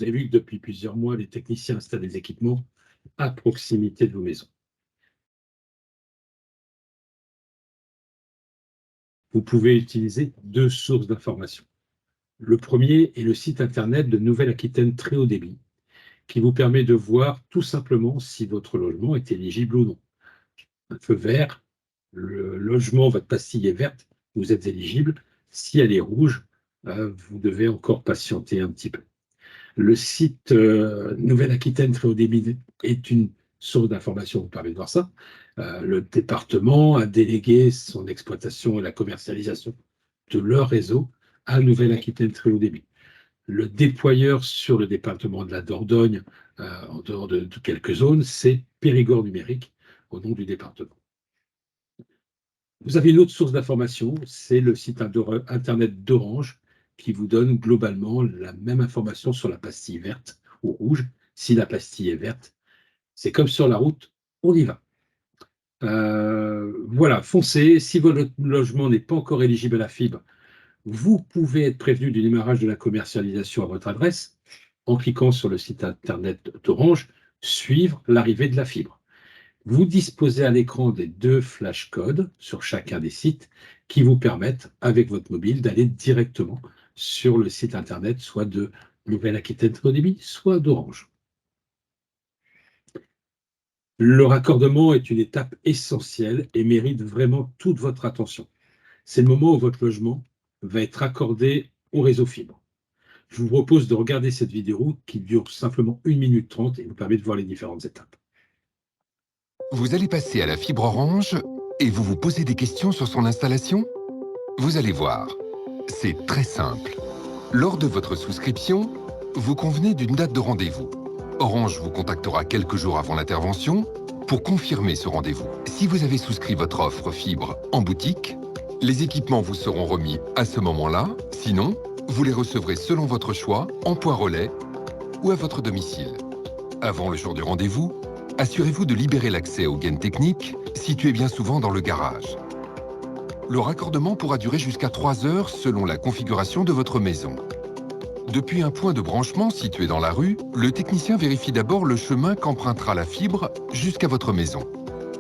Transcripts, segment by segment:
avez vu que depuis plusieurs mois, les techniciens installent des équipements à proximité de vos maisons. Vous pouvez utiliser deux sources d'information. Le premier est le site internet de Nouvelle-Aquitaine Très Haut Débit, qui vous permet de voir tout simplement si votre logement est éligible ou non. Un feu vert, le logement, votre pastille est verte, vous êtes éligible. Si elle est rouge, vous devez encore patienter un petit peu. Le site Nouvelle-Aquitaine Très Haut Débit est une source d'information vous permet de voir ça. Le département a délégué son exploitation et la commercialisation de leur réseau à Nouvelle-Aquitaine Très Haut Débit. Le déployeur sur le département de la Dordogne, en dehors de quelques zones, c'est Périgord Numérique, au nom du département. Vous avez une autre source d'information, c'est le site internet d'Orange, qui vous donne globalement la même information sur la pastille verte ou rouge. Si la pastille est verte, c'est comme sur la route, on y va. Voilà, foncez. Si votre logement n'est pas encore éligible à la fibre, vous pouvez être prévenu du démarrage de la commercialisation à votre adresse en cliquant sur le site internet d'Orange, suivre l'arrivée de la fibre. Vous disposez à l'écran des deux flashcodes sur chacun des sites qui vous permettent, avec votre mobile, d'aller directement sur le site internet, soit de Nouvelle-Aquitaine Très Haut Débit, soit d'Orange. Le raccordement est une étape essentielle et mérite vraiment toute votre attention. C'est le moment où votre logement va être raccordé au réseau fibre. Je vous propose de regarder cette vidéo qui dure simplement 1 minute 30 et vous permet de voir les différentes étapes. Vous allez passer à la fibre Orange et vous vous posez des questions sur son installation? Vous allez voir, c'est très simple. Lors de votre souscription, vous convenez d'une date de rendez-vous. Orange vous contactera quelques jours avant l'intervention pour confirmer ce rendez-vous. Si vous avez souscrit votre offre fibre en boutique, les équipements vous seront remis à ce moment-là. Sinon, vous les recevrez selon votre choix, en point relais ou à votre domicile. Avant le jour du rendez-vous, assurez-vous de libérer l'accès aux gaines techniques situées bien souvent dans le garage. Le raccordement pourra durer jusqu'à 3 heures selon la configuration de votre maison. Depuis un point de branchement situé dans la rue, le technicien vérifie d'abord le chemin qu'empruntera la fibre jusqu'à votre maison.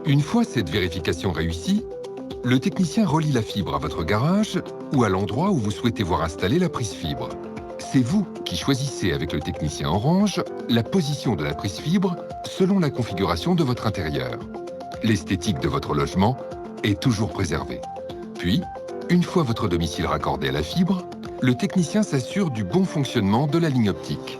Une fois cette vérification réussie, le technicien relie la fibre à votre garage ou à l'endroit où vous souhaitez voir installer la prise fibre. C'est vous qui choisissez avec le technicien Orange la position de la prise fibre selon la configuration de votre intérieur. L'esthétique de votre logement est toujours préservée. Puis, une fois votre domicile raccordé à la fibre, le technicien s'assure du bon fonctionnement de la ligne optique.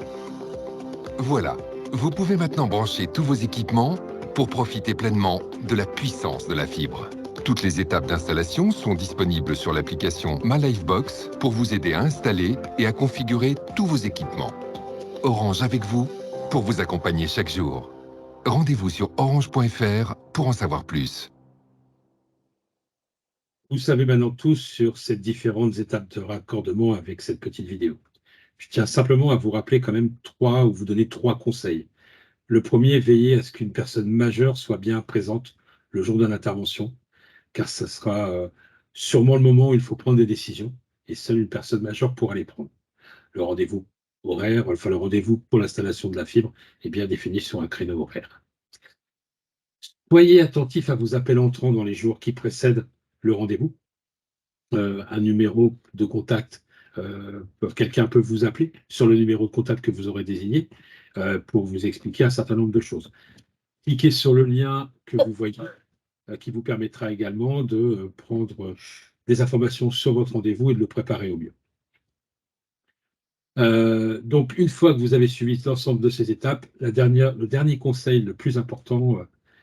Voilà, vous pouvez maintenant brancher tous vos équipements pour profiter pleinement de la puissance de la fibre. Toutes les étapes d'installation sont disponibles sur l'application MyLifebox pour vous aider à installer et à configurer tous vos équipements. Orange avec vous pour vous accompagner chaque jour. Rendez-vous sur orange.fr pour en savoir plus. Vous savez maintenant tous sur ces différentes étapes de raccordement avec cette petite vidéo. Je tiens simplement à vous rappeler quand même ou vous donner 3 conseils. Le premier, veillez à ce qu'une personne majeure soit bien présente le jour de l'intervention, car ce sera sûrement le moment où il faut prendre des décisions, et seule une personne majeure pourra les prendre. Le rendez-vous horaire, enfin le rendez-vous pour l'installation de la fibre est bien défini sur un créneau horaire. Soyez attentif à vos appels entrants dans les jours qui précèdent le rendez-vous. Un numéro de contact, quelqu'un peut vous appeler sur le numéro de contact que vous aurez désigné pour vous expliquer un certain nombre de choses. Cliquez sur le lien que vous voyez, qui vous permettra également de prendre des informations sur votre rendez-vous et de le préparer au mieux. Donc, une fois que vous avez suivi l'ensemble de ces étapes, le dernier conseil le plus important,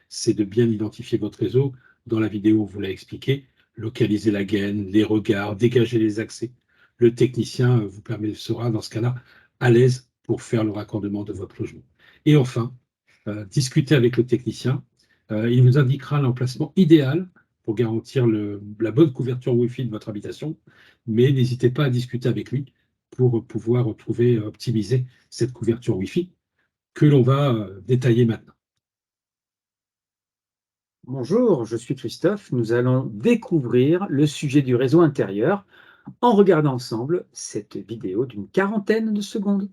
c'est de bien identifier votre réseau. Dans la vidéo, on vous l'a expliqué. Localiser la gaine, les regards, dégager les accès. Le technicien sera dans ce cas-là à l'aise pour faire le raccordement de votre logement. Et enfin, discuter avec le technicien. Il vous indiquera l'emplacement idéal pour garantir la bonne couverture Wi-Fi de votre habitation, mais n'hésitez pas à discuter avec lui pour pouvoir optimiser cette couverture Wi-Fi que l'on va détailler maintenant. Bonjour, je suis Christophe. Nous allons découvrir le sujet du réseau intérieur en regardant ensemble cette vidéo d'une 40aine de secondes.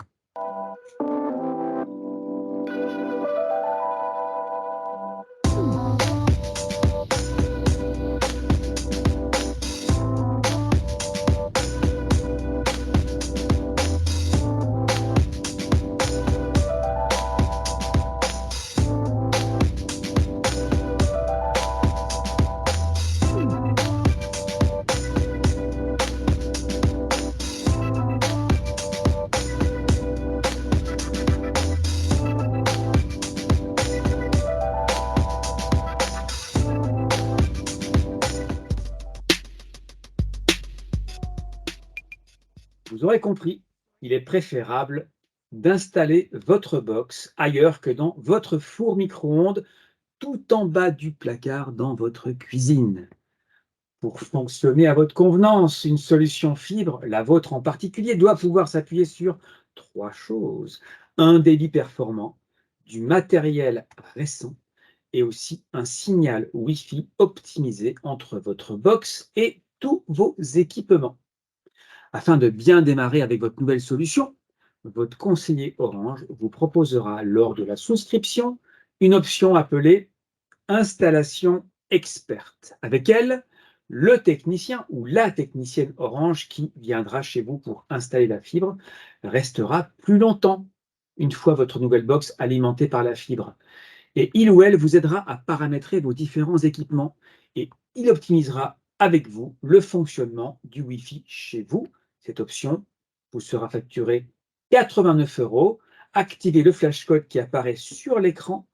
vous aurez compris, il est préférable d'installer votre box ailleurs que dans votre four micro-ondes, tout en bas du placard dans votre cuisine. Pour fonctionner à votre convenance, une solution fibre, la vôtre en particulier, doit pouvoir s'appuyer sur 3 choses. Un débit performant, du matériel récent et aussi un signal Wi-Fi optimisé entre votre box et tous vos équipements. Afin de bien démarrer avec votre nouvelle solution, votre conseiller Orange vous proposera lors de la souscription une option appelée installation experte. Avec elle, le technicien ou la technicienne Orange qui viendra chez vous pour installer la fibre restera plus longtemps une fois votre nouvelle box alimentée par la fibre. Et il ou elle vous aidera à paramétrer vos différents équipements et il optimisera avec vous le fonctionnement du Wi-Fi chez vous. Cette option vous sera facturée 89 €. Activez le flashcode qui apparaît sur l'écran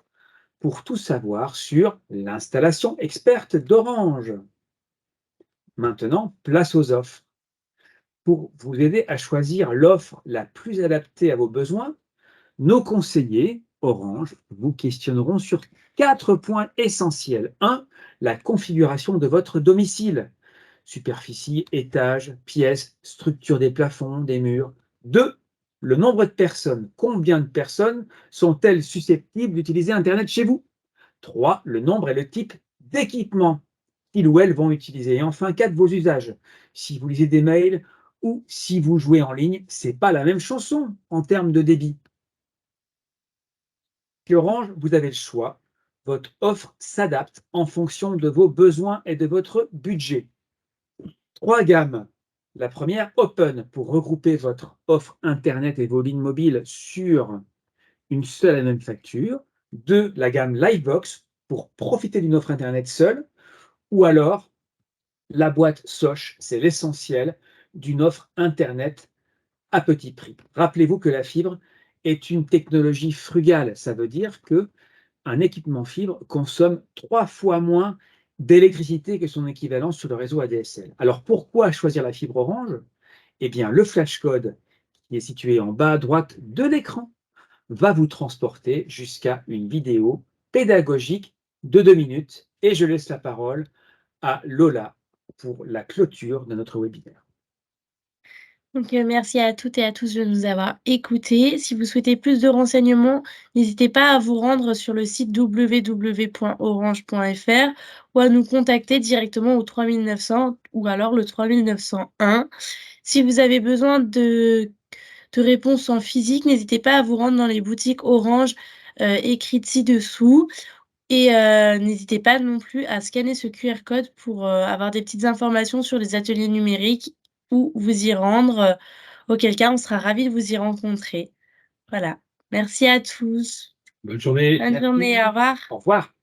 pour tout savoir sur l'installation experte d'Orange. Maintenant, place aux offres. Pour vous aider à choisir l'offre la plus adaptée à vos besoins, nos conseillers Orange vous questionneront sur 4 points essentiels. 1. La configuration de votre domicile. Superficie, étage, pièces, structure des plafonds, des murs. 2. Le nombre de personnes. Combien de personnes sont-elles susceptibles d'utiliser Internet chez vous? 3. Le nombre et le type d'équipement qu'ils ou elles vont utiliser. Et enfin, 4. Vos usages. Si vous lisez des mails ou si vous jouez en ligne, ce n'est pas la même chanson en termes de débit. Chez Orange, vous avez le choix. Votre offre s'adapte en fonction de vos besoins et de votre budget. 3 gammes. La première, Open, pour regrouper votre offre Internet et vos lignes mobiles sur une seule et même facture. 2, la gamme Livebox, pour profiter d'une offre Internet seule. Ou alors, la boîte Soch, c'est l'essentiel d'une offre Internet à petit prix. Rappelez-vous que la fibre est une technologie frugale. Ça veut dire que un équipement fibre consomme 3 fois moins d'électricité que son équivalent sur le réseau ADSL. Alors pourquoi choisir la fibre Orange? Eh bien, le flashcode qui est situé en bas à droite de l'écran va vous transporter jusqu'à une vidéo pédagogique de 2 minutes et je laisse la parole à Lola pour la clôture de notre webinaire. Donc, merci à toutes et à tous de nous avoir écoutés. Si vous souhaitez plus de renseignements, n'hésitez pas à vous rendre sur le site www.orange.fr ou à nous contacter directement au 3900 ou alors le 3901. Si vous avez besoin de réponses en physique, n'hésitez pas à vous rendre dans les boutiques Orange écrites ci-dessous. Et n'hésitez pas non plus à scanner ce QR code pour avoir des petites informations sur les ateliers numériques ou vous y rendre, auquel cas on sera ravis de vous y rencontrer. Voilà. Merci à tous. Bonne journée. Bonne journée, au revoir. Au revoir.